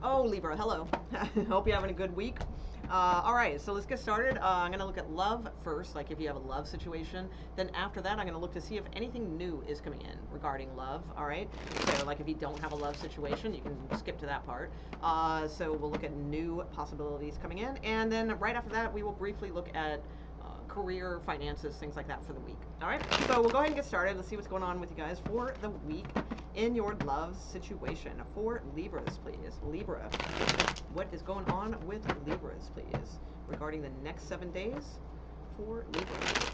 Oh, Libra, hello. Hope you're having a good week. All right, so let's get started. I'm going to look at love first, like if you have a love situation. Then after that, I'm going to look to see if anything new is coming in regarding love. All right, so like if you don't have a love situation, you can skip to that part. So we'll look at new possibilities coming in. And then right after that, we will briefly look at career, finances, things like that for the week. All right, so we'll go ahead and get started. Let's see what's going on with you guys for the week in your love situation. For Libras, please. Libra, what is going on with Libras, please, regarding the next 7 days for Libra?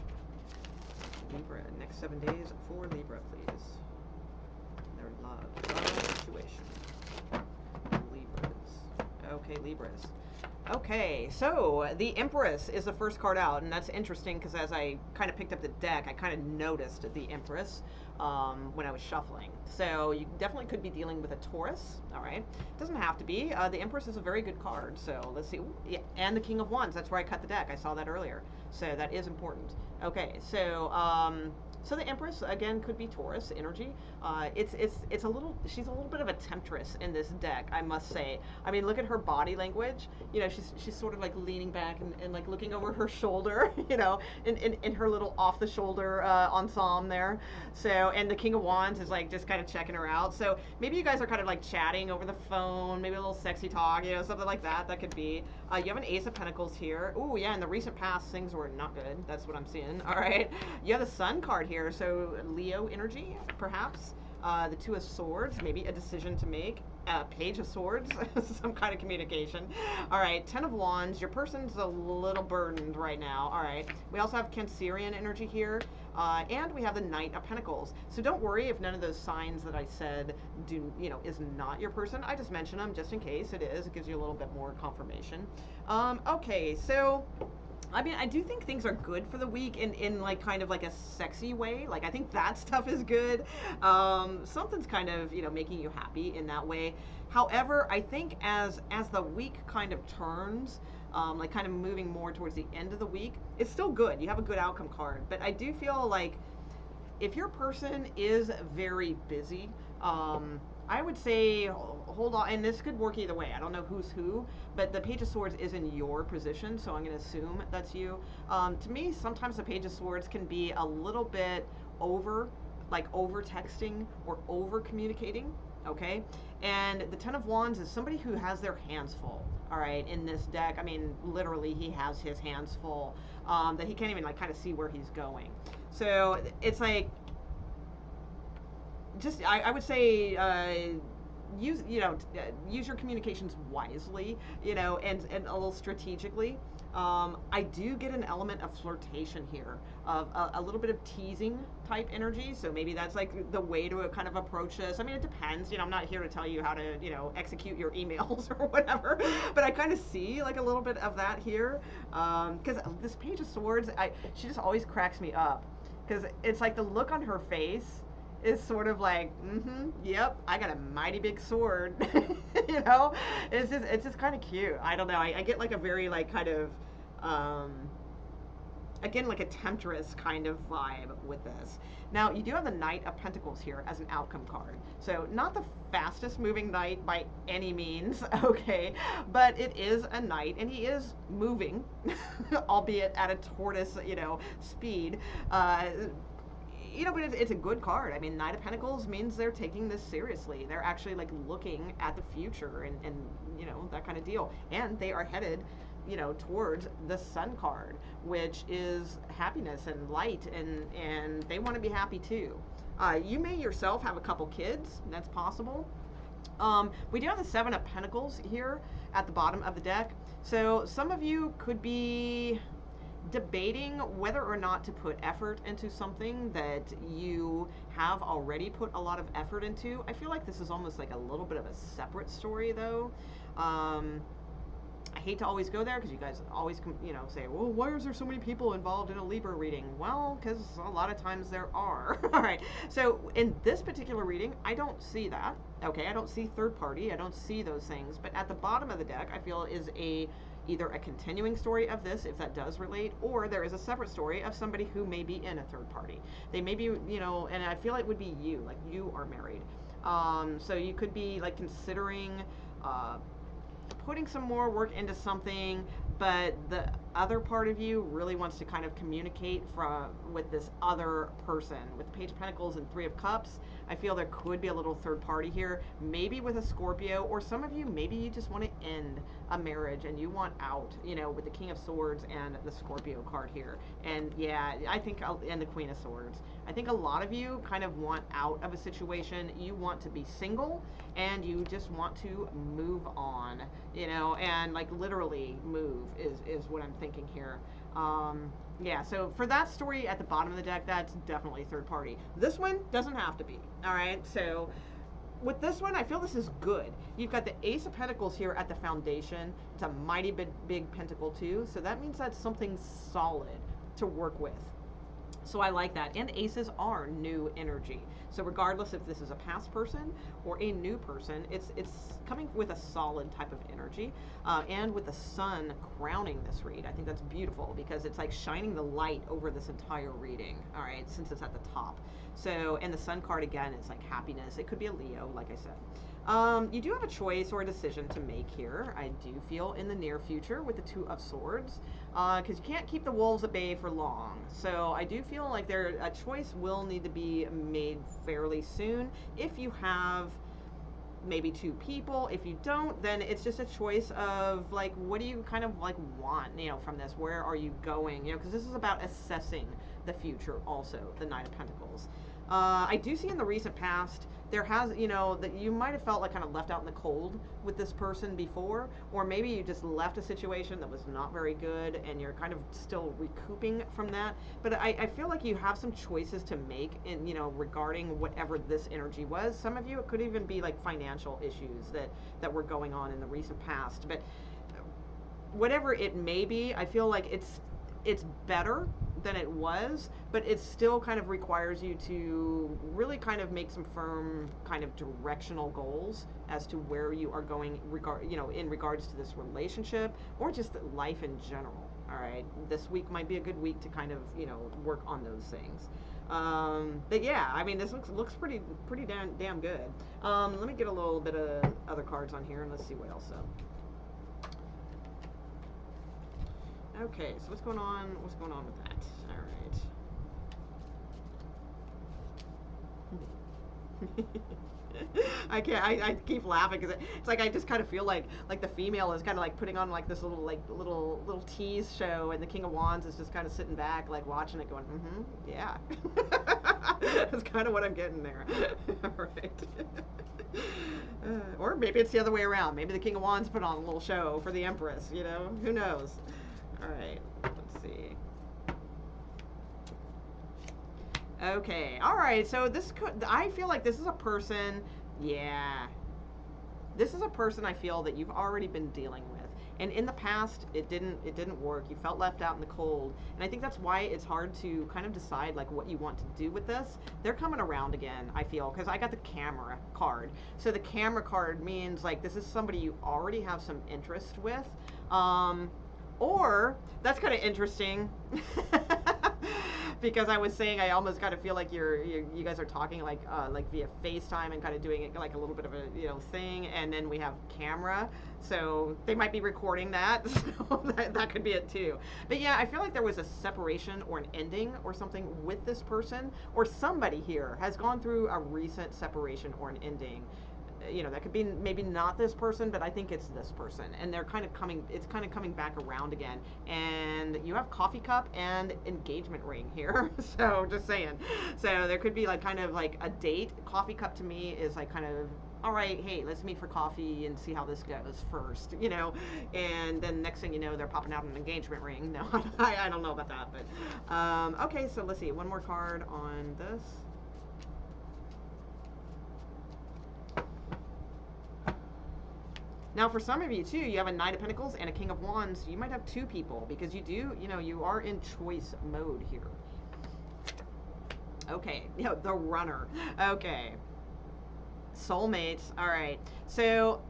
Libra, next 7 days for Libra, please. Their love situation. Libras. Okay, Libras. Okay, so the Empress is the first card out, and that's interesting because as I kind of picked up the deck, I kind of noticed the Empress when I was shuffling. So you definitely could be dealing with a Taurus, all right? Doesn't have to be. The Empress is a very good card, so let's see. Yeah, and the King of Wands, that's where I cut the deck. I saw that earlier, so that is important. Okay, so so the Empress again could be Taurus energy. It's a little, she's a little bit of a temptress in this deck, I must say. I mean, look at her body language. You know, she's sort of like leaning back and like looking over her shoulder, you know, in her little off the shoulder ensemble there. So, and the King of Wands is like just kind of checking her out. So maybe you guys are kind of like chatting over the phone, maybe a little sexy talk, you know, something like that. That could be. You have an Ace of Pentacles here. Oh yeah, in the recent past, things were not good. That's what I'm seeing. All right. You have the Sun card here, so Leo energy, perhaps. The Two of Swords, maybe a decision to make. Page of Swords, some kind of communication. All right, Ten of Wands. Your person's a little burdened right now. All right. We also have Cancerian energy here. And we have the Knight of Pentacles. So don't worry if none of those signs that I said is not your person. I just mention them just in case it is. It gives you a little bit more confirmation. Okay, so I mean, I do think things are good for the week in like kind of like a sexy way. Like I think that stuff is good. Something's kind of, making you happy in that way. However, I think as the week kind of turns, like kind of moving more towards the end of the week, it's still good. You have a good outcome card, but I do feel like if your person is very busy, I would say hold on, and this could work either way. I don't know who's who, but the Page of Swords is in your position, so I'm going to assume that's you. To me, sometimes the Page of Swords can be a little bit over texting or over communicating, okay? And the Ten of Wands is somebody who has their hands full, all right, in this deck. I mean, literally, he has his hands full, that he can't even like kind of see where he's going. So it's like, just I would say use use your communications wisely, and a little strategically. I do get an element of flirtation here, of a little bit of teasing type energy. So maybe that's like the way to kind of approach this. I mean, it depends. I'm not here to tell you how to execute your emails or whatever, but I kind of see like a little bit of that here, because this Page of Swords, she just always cracks me up, because it's like the look on her face is sort of like, yep, I got a mighty big sword. It's just kind of cute. I don't know. I get like a very like kind of, again, like a temptress kind of vibe with this. Now, you do have the Knight of Pentacles here as an outcome card. So not the fastest moving knight by any means, okay, but it is a knight, and he is moving, albeit at a tortoise, speed. But it's a good card. I mean, Knight of Pentacles means they're taking this seriously. They're actually like looking at the future and that kind of deal. And they are headed, towards the Sun card, which is happiness and light, and they want to be happy too. You may yourself have a couple kids. That's possible. We do have the Seven of Pentacles here at the bottom of the deck. So some of you could be debating whether or not to put effort into something that you have already put a lot of effort into. I feel like this is almost like a little bit of a separate story, though. I hate to always go there because you guys always, say, well, why is there so many people involved in a Libra reading? Well, because a lot of times there are. All right. So in this particular reading, I don't see that. Okay. I don't see third party. I don't see those things. But at the bottom of the deck, I feel is either a continuing story of this, if that does relate, or there is a separate story of somebody who may be in a third party. They may be, and I feel like it would be you, like you are married. So you could be like considering putting some more work into something, but the other part of you really wants to kind of communicate with this other person. With Page of Pentacles and Three of Cups, I feel there could be a little third party here, maybe with a Scorpio, or some of you, maybe you just want to end a marriage and you want out, with the King of Swords and the Scorpio card here. And yeah, I think, and the Queen of Swords. I think a lot of you kind of want out of a situation. You want to be single and you just want to move on, and like literally move is what I'm thinking here. Yeah, so for that story at the bottom of the deck, that's definitely third party. This one doesn't have to be, all right? So with this one, I feel this is good. You've got the Ace of Pentacles here at the foundation. It's a mighty big pentacle too, so that means that's something solid to work with. So I like that. And aces are new energy. So regardless if this is a past person or a new person, it's coming with a solid type of energy. And with the sun crowning this read, I think that's beautiful because it's like shining the light over this entire reading, all right, since it's at the top. So, and the sun card again is like happiness. It could be a Leo, like I said. You do have a choice or a decision to make here, I do feel, in the near future with the Two of Swords, because you can't keep the wolves at bay for long. So I do feel like a choice will need to be made fairly soon. If you have maybe two people, if you don't, then it's just a choice of like, what do you kind of like want, from this? Where are you going? Because this is about assessing the future also, the Knight of Pentacles. I do see in the recent past, there has, that you might have felt like kind of left out in the cold with this person before, or maybe you just left a situation that was not very good and you're kind of still recouping from that. But I feel like you have some choices to make in, regarding whatever this energy was. Some of you, it could even be like financial issues that were going on in the recent past. But whatever it may be, I feel like it's better than it was, but it still kind of requires you to really kind of make some firm kind of directional goals as to where you are going in regards to this relationship or just life in general. All right, this week might be a good week to kind of work on those things. But yeah, I mean, this looks pretty damn good. Let me get a little bit of other cards on here and let's see what else. Okay, so what's going on with that? All right. I keep laughing because it's like I just kind of feel like the female is kind of like putting on like this little tease show, and the King of Wands is just kind of sitting back like watching it, going, yeah. That's kind of what I'm getting there. All right. Or maybe it's the other way around. Maybe the King of Wands put on a little show for the Empress. Who knows? All right. Let's see. Okay, all right, so I feel like this is a person, yeah. This is a person I feel that you've already been dealing with. And in the past, it didn't work. You felt left out in the cold. And I think that's why it's hard to kind of decide like what you want to do with this. They're coming around again, I feel, because I got the camera card. So the camera card means like this is somebody you already have some interest with. Or that's kind of interesting. Because I was saying I almost kind of feel like you guys are talking like via FaceTime and kind of doing it like a little bit of a thing, and then we have camera, so they might be recording that, so that could be it too. But yeah, I feel like there was a separation or an ending or something with this person, or somebody here has gone through a recent separation or an ending. That could be maybe not this person, but I think it's this person, and it's kind of coming back around again. And you have coffee cup and engagement ring here. So just saying. So there could be like kind of like a date. Coffee cup to me is like kind of, all right, hey, let's meet for coffee and see how this goes first, and then next thing you know, they're popping out an engagement ring. No, I don't know about that, but okay, so let's see, one more card on this. Now, for some of you, too, you have a Knight of Pentacles and a King of Wands. You might have two people because you are in choice mode here. Okay, the runner. Okay. Soulmates. All right. So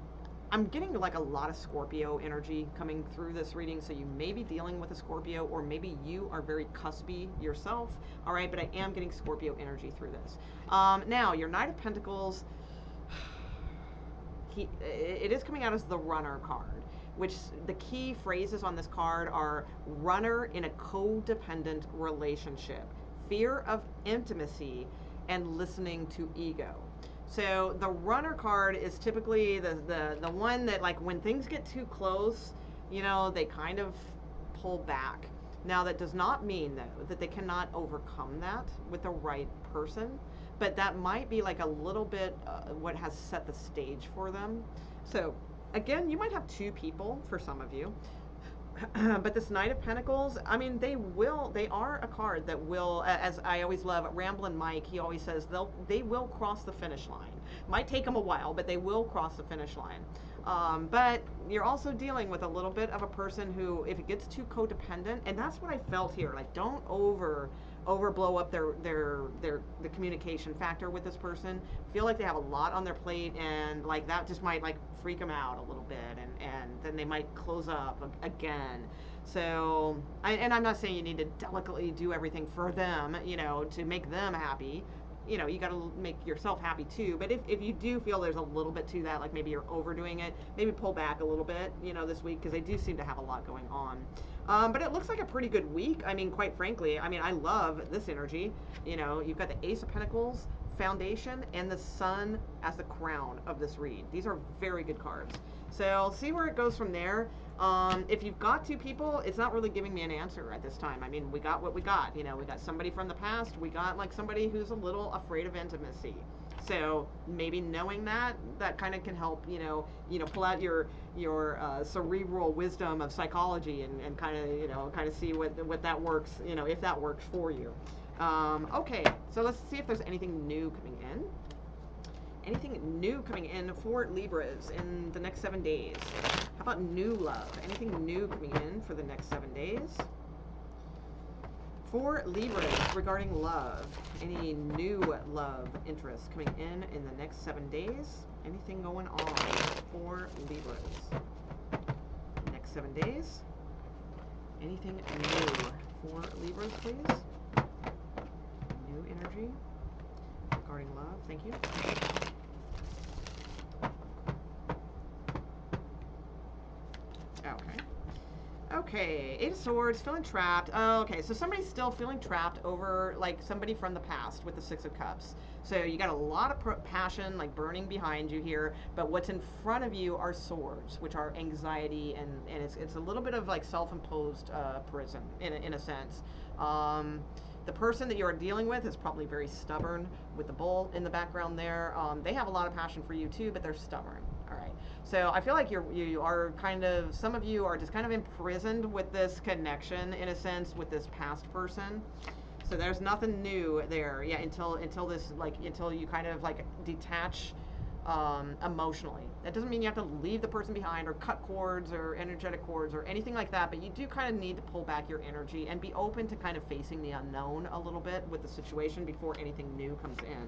I'm getting like a lot of Scorpio energy coming through this reading. So you may be dealing with a Scorpio, or maybe you are very cuspy yourself. All right, but I am getting Scorpio energy through this. Now, your Knight of Pentacles... it is coming out as the runner card, which the key phrases on this card are runner in a codependent relationship, fear of intimacy, and listening to ego. So the runner card is typically the one that, like, when things get too close, you know, they kind of pull back. Now, that does not mean, though, that they cannot overcome that with the right person, but that might be like a little bit what has set the stage for them. So again, you might have two people for some of you. But this Knight of Pentacles, I mean, they are a card that will, as I always love, Ramblin Mike, he always says they will cross the finish line. Might take them a while, but they will cross the finish line. But you're also dealing with a little bit of a person who, if it gets too codependent, and that's what I felt here, like, don't over blow up the communication factor with this person. Feel like they have a lot on their plate, and like that just might like freak them out a little bit, and then they might close up again. So and I'm not saying you need to delicately do everything for them, you know, to make them happy. You know, you got to make yourself happy too. But if you do feel there's a little bit to that, like maybe you're overdoing it, maybe pull back a little bit, you know, this week, because they do seem to have a lot going on. But it looks like a pretty good week. I mean, quite frankly, I mean, I love this energy. You know, you've got the Ace of Pentacles, Foundation, and the Sun as the crown of this read. These are very good cards. So I'll see where it goes from there. If you've got two people, it's not really giving me an answer at this time. I mean, we got what we got. You know, we got somebody from the past. We got like somebody who's a little afraid of intimacy. So maybe knowing that kind of can help, you know, pull out your cerebral wisdom of psychology and kind of, you know, kind of see what that works, you know, if that works for you. Okay, so let's see if there's anything new coming in. Anything new coming in for Libras in the next 7 days? How about new love? Anything new coming in for the next 7 days? For Libras regarding love, any new love interest coming in the next 7 days? Anything going on for Libras? Next 7 days? Anything new for Libras, please? New energy regarding love. Thank you. Okay, Eight of Swords, feeling trapped. Oh, okay, so somebody's still feeling trapped over, like, somebody from the past with the Six of Cups. So you got a lot of passion, like, burning behind you here, but what's in front of you are swords, which are anxiety, and it's a little bit of, like, self-imposed prison, in a sense. The person that you are dealing with is probably very stubborn, with the bull in the background there. They have a lot of passion for you, too, but they're stubborn. All right. So I feel like you are kind of, some of you are just kind of imprisoned with this connection, in a sense, with this past person. So there's nothing new there, yeah, until this, like, until you kind of like detach emotionally. That doesn't mean you have to leave the person behind or cut cords or energetic cords or anything like that, but you do kind of need to pull back your energy and be open to kind of facing the unknown a little bit with the situation before anything new comes in.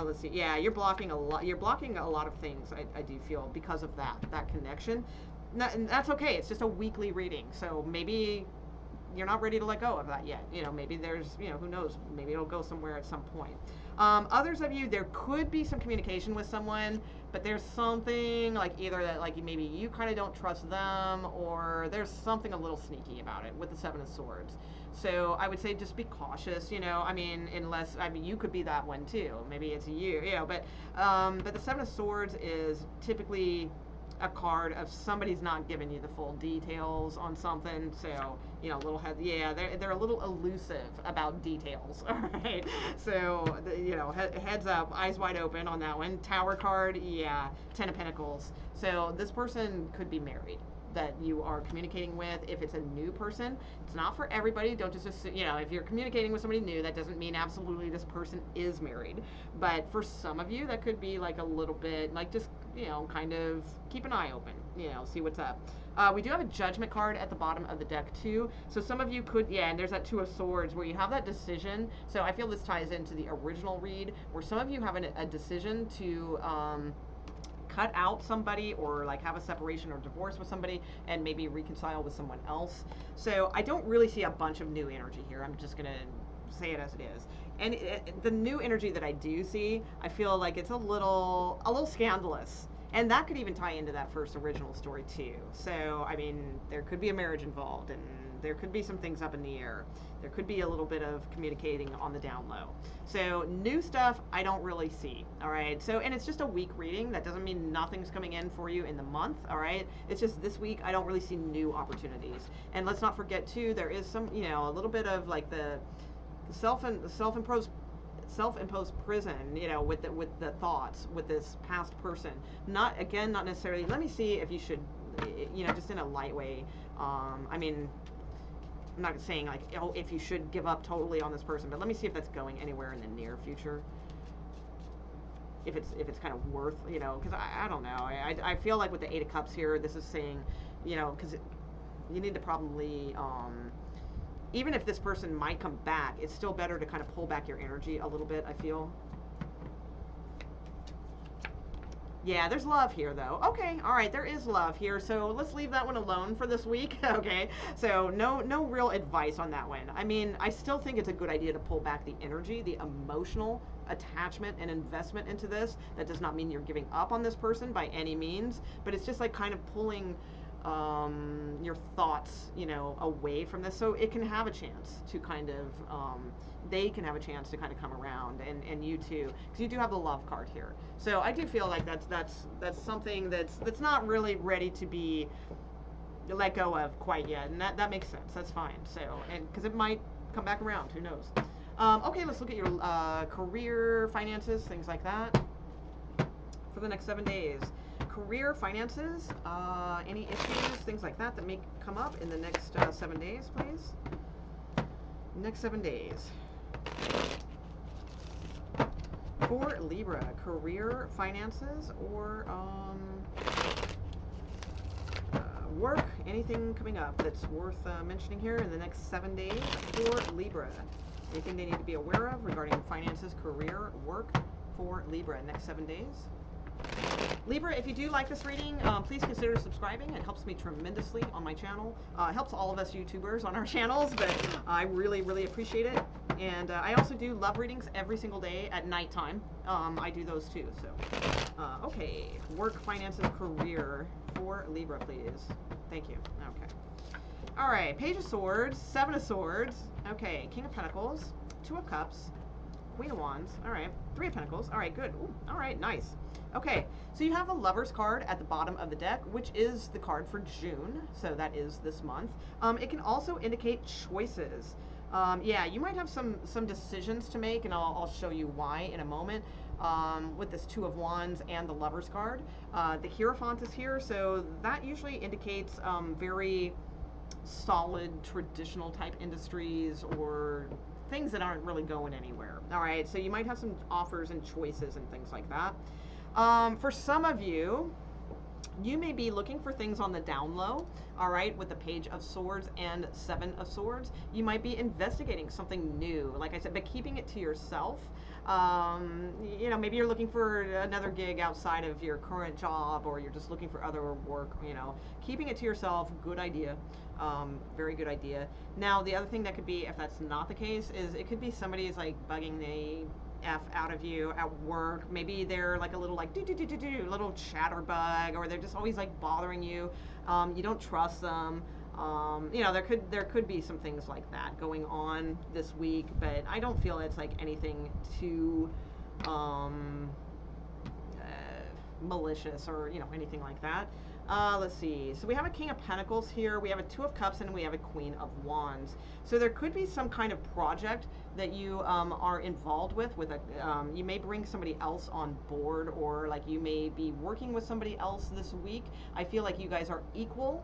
Let's see. Yeah, you're blocking a lot. You're blocking a lot of things, I do feel, because of that connection. And that's okay. It's just a weekly reading. So maybe you're not ready to let go of that yet. You know, maybe there's, you know, who knows? Maybe it'll go somewhere at some point. Others of you, there could be some communication with someone, but there's something like either that, like, maybe you kind of don't trust them, or there's something a little sneaky about it with the Seven of Swords. So I would say just be cautious, you know, I mean, unless, I mean, you could be that one too. Maybe it's you, you know, but the Seven of Swords is typically a card of somebody's not giving you the full details on something. So, you know, they're a little elusive about details. All right. So, you know, heads up, eyes wide open on that one. Tower card, yeah, Ten of Pentacles. So this person could be married that you are communicating with. If it's a new person, it's not for everybody. Don't just assume, you know, if you're communicating with somebody new, that doesn't mean absolutely this person is married. But for some of you, that could be like a little bit, like, just, you know, kind of keep an eye open, you know, see what's up. We do have a Judgment card at the bottom of the deck too. So some of you could, yeah, and there's that Two of Swords where you have that decision. So I feel this ties into the original read where some of you have a decision to cut out somebody, or like have a separation or divorce with somebody and maybe reconcile with someone else. So I don't really see a bunch of new energy here. I'm just gonna say it as it is. And the new energy that I do see, I feel like it's a little scandalous. And that could even tie into that first original story too. So, I mean, there could be a marriage involved, and there could be some things up in the air. There could be a little bit of communicating on the down low. So, new stuff I don't really see. All right. So, and it's just a week reading. That doesn't mean nothing's coming in for you in the month. All right. It's just this week I don't really see new opportunities. And let's not forget too, there is some, you know, a little bit of like the self-imposed prison, you know, with the thoughts with this past person. Not necessarily. Let me see if you should, you know, just in a light way. I mean, I'm not saying like, oh, if you should give up totally on this person, but let me see if that's going anywhere in the near future. If it's kind of worth, you know, because I don't know. I feel like with the Eight of Cups here, this is saying, you know, because you need to probably. Even if this person might come back, it's still better to kind of pull back your energy a little bit, I feel. Yeah, there's love here, though. Okay, all right, there is love here, so let's leave that one alone for this week, okay? So no real advice on that one. I mean, I still think it's a good idea to pull back the energy, the emotional attachment and investment into this. That does not mean you're giving up on this person by any means, but it's just like kind of pulling your thoughts, you know, away from this, so it can have a chance to kind of, they can have a chance to kind of come around, and you too, because you do have the love card here. So I do feel like that's something that's not really ready to be let go of quite yet, and that makes sense. That's fine. So, and because it might come back around, who knows? Okay, let's look at your career, finances, things like that for the next 7 days. Career, finances, any issues, things like that may come up in the next 7 days, please. Next 7 days. For Libra, career, finances, or work, anything coming up that's worth mentioning here in the next 7 days for Libra. Anything they need to be aware of regarding finances, career, work for Libra next 7 days. Libra, if you do like this reading, please consider subscribing. It helps me tremendously on my channel. It helps all of us YouTubers on our channels, but I really, really appreciate it. And I also do love readings every single day at nighttime. I do those too. So, okay, work, finances, career for Libra, please. Thank you. Okay. All right, Page of Swords, Seven of Swords. Okay, King of Pentacles, Two of Cups, Queen of Wands. All right, Three of Pentacles. All right, good. Ooh, all right, nice. Okay, so you have a Lover's card at the bottom of the deck, which is the card for June, so that is this month. It can also indicate choices. Yeah, you might have some decisions to make, and I'll show you why in a moment. With this Two of Wands and the Lover's card. The Hierophant is here, so that usually indicates very solid, traditional type industries or things that aren't really going anywhere. All right, so you might have some offers and choices and things like that. For some of you, you may be looking for things on the down low, all right, with the Page of Swords and Seven of Swords. You might be investigating something new, like I said, but keeping it to yourself. You know, maybe you're looking for another gig outside of your current job, or you're just looking for other work, you know. Keeping it to yourself, good idea. Very good idea. Now, the other thing that could be, if that's not the case, is it could be somebody's like bugging the F out of you at work. Maybe they're like a little like little chatterbug, or they're just always like bothering you. You don't trust them. You know, there could be some things like that going on this week, but I don't feel it's like anything too malicious or, you know, anything like that. Let's see. So we have a King of Pentacles here. We have a Two of Cups, and we have a Queen of Wands. So there could be some kind of project that you are involved with a, you may bring somebody else on board, or like you may be working with somebody else this week. I feel like you guys are equal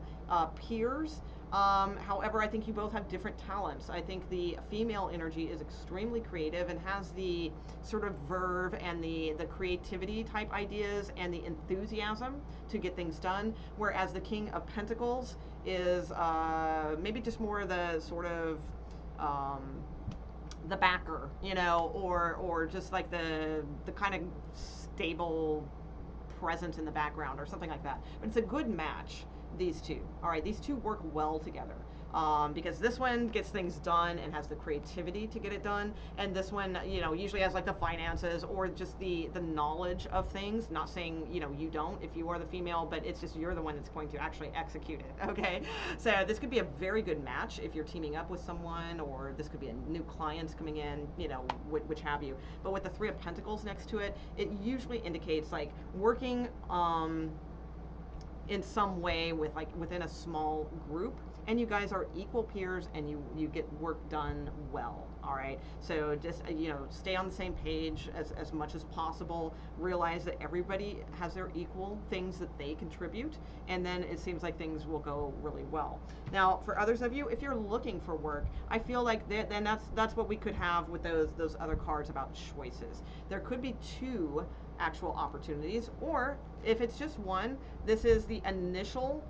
peers. However, I think you both have different talents. I think the female energy is extremely creative and has the sort of verve and the creativity type ideas and the enthusiasm to get things done, whereas the King of Pentacles is maybe just more the sort of the backer, you know, or just like the kind of stable presence in the background or something like that. But it's a good match, these two. All right, these two work well together. because this one gets things done and has the creativity to get it done, and this one, you know, usually has like the finances or just the knowledge of things. Not saying, you know, you don't if you are the female, but it's just you're the one that's going to actually execute it. Okay, so this could be a very good match if you're teaming up with someone, or this could be a new clients coming in, you know, which have you. But with the Three of Pentacles next to it, it usually indicates like working in some way with like within a small group, and you guys are equal peers, and you get work done well. All right, so just you know, stay on the same page as much as possible. Realize that everybody has their equal things that they contribute, and then it seems like things will go really well. Now, for others of you, if you're looking for work, I feel like then that's what we could have with those other cards about choices. There could be two actual opportunities, or if it's just one, this is the initial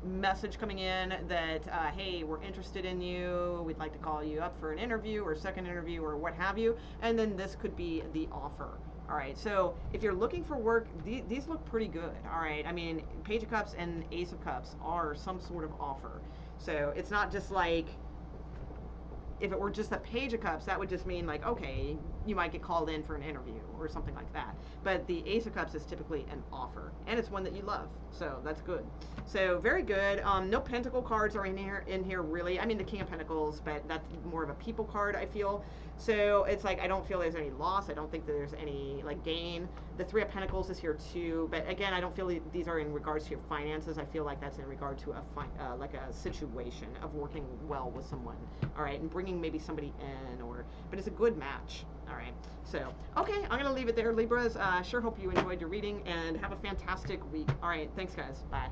message coming in that hey, we're interested in you, we'd like to call you up for an interview or second interview or what have you, and then this could be the offer. All right, so if you're looking for work, these look pretty good. All right, I mean, Page of Cups and Ace of Cups are some sort of offer, so it's not just like, if it were just the Page of Cups, that would just mean like, okay, you might get called in for an interview or something like that. But the Ace of Cups is typically an offer, and it's one that you love, so that's good. So very good. No Pentacle cards are in here really. I mean, the King of Pentacles, but that's more of a people card, I feel. So it's like, I don't feel there's any loss. I don't think that there's any like gain. The Three of Pentacles is here too, but again, I don't feel these are in regards to your finances. I feel like that's in regard to like a situation of working well with someone. All right, and bringing maybe somebody in, but it's a good match. All right, so okay, I'm gonna leave it there, Libras. Sure hope you enjoyed your reading, and have a fantastic week. All right, thanks guys, bye.